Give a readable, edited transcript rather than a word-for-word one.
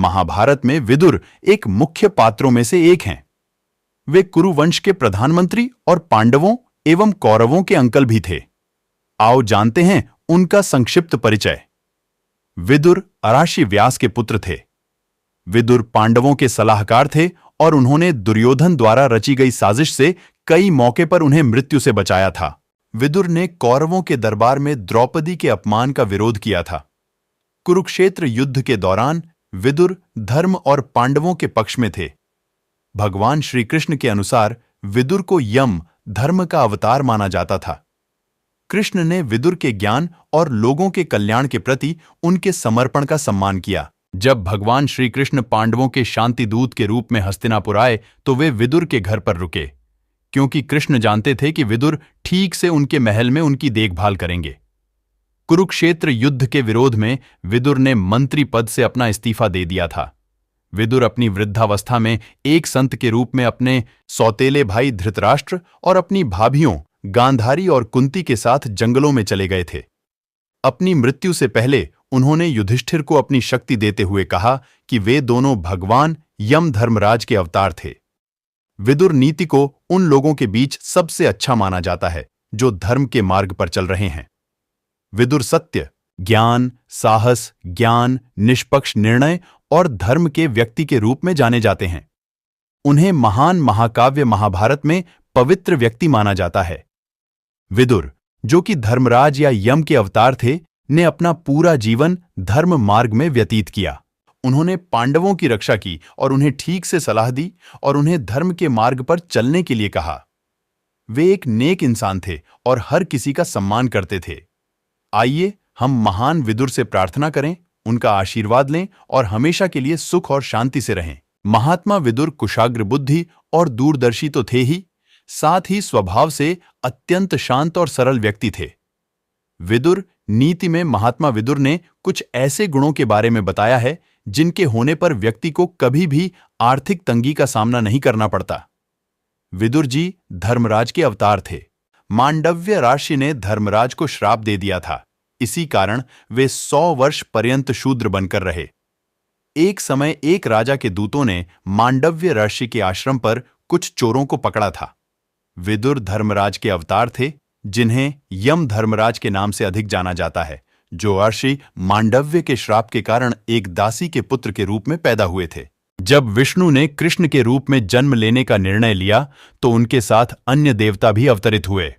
महाभारत में विदुर एक मुख्य पात्रों में से एक हैं। वे कुरुवंश के प्रधानमंत्री और पांडवों एवं कौरवों के अंकल भी थे। आओ जानते हैं उनका संक्षिप्त परिचय। विदुर अराशी व्यास के पुत्र थे। विदुर पांडवों के सलाहकार थे और उन्होंने दुर्योधन द्वारा रची गई साजिश से कई मौके पर उन्हें मृत्यु से बचाया था। विदुर ने कौरवों के दरबार में द्रौपदी के अपमान का विरोध किया था। कुरुक्षेत्र युद्ध के दौरान विदुर धर्म और पांडवों के पक्ष में थे। भगवान श्री कृष्ण के अनुसार विदुर को यम धर्म का अवतार माना जाता था। कृष्ण ने विदुर के ज्ञान और लोगों के कल्याण के प्रति उनके समर्पण का सम्मान किया। जब भगवान श्री कृष्ण पांडवों के शांति दूत के रूप में हस्तिनापुर आए तो वे विदुर के घर पर रुके, क्योंकि कृष्ण जानते थे कि विदुर ठीक से उनके महल में उनकी देखभाल करेंगे। कुरुक्षेत्र युद्ध के विरोध में विदुर ने मंत्री पद से अपना इस्तीफा दे दिया था। विदुर अपनी वृद्धावस्था में एक संत के रूप में अपने सौतेले भाई धृतराष्ट्र और अपनी भाभियों गांधारी और कुंती के साथ जंगलों में चले गए थे। अपनी मृत्यु से पहले उन्होंने युधिष्ठिर को अपनी शक्ति देते हुए कहा कि वे दोनों भगवान यम धर्मराज के अवतार थे। विदुर नीति को उन लोगों के बीच सबसे अच्छा माना जाता है जो धर्म के मार्ग पर चल रहे हैं। विदुर सत्य, ज्ञान, साहस, ज्ञान, निष्पक्ष निर्णय और धर्म के व्यक्ति के रूप में जाने जाते हैं। उन्हें महान महाकाव्य महाभारत में पवित्र व्यक्ति माना जाता है। विदुर, जो कि धर्मराज या यम के अवतार थे, ने अपना पूरा जीवन धर्म मार्ग में व्यतीत किया। उन्होंने पांडवों की रक्षा की और उन्हें ठीक से सलाह दी और उन्हें धर्म के मार्ग पर चलने के लिए कहा। वे एक नेक इंसान थे और हर किसी का सम्मान करते थे। आइए हम महान विदुर से प्रार्थना करें, उनका आशीर्वाद लें और हमेशा के लिए सुख और शांति से रहें। महात्मा विदुर कुशाग्र बुद्धि और दूरदर्शी तो थे ही, साथ ही स्वभाव से अत्यंत शांत और सरल व्यक्ति थे। विदुर नीति में महात्मा विदुर ने कुछ ऐसे गुणों के बारे में बताया है जिनके होने पर व्यक्ति को कभी भी आर्थिक तंगी का सामना नहीं करना पड़ता। विदुर जी धर्मराज के अवतार थे। मांडव्य ऋषि ने धर्मराज को श्राप दे दिया था। इसी कारण वे 100 वर्ष पर्यंत शूद्र बनकर रहे। एक समय एक राजा के दूतों ने मांडव्य ऋषि के आश्रम पर कुछ चोरों को पकड़ा था। विदुर धर्मराज के अवतार थे, जिन्हें यम धर्मराज के नाम से अधिक जाना जाता है, जो ऋषि मांडव्य के श्राप के कारण एक दासी के पुत्र के रूप में पैदा हुए थे। जब विष्णु ने कृष्ण के रूप में जन्म लेने का निर्णय लिया तो उनके साथ अन्य देवता भी अवतरित हुए।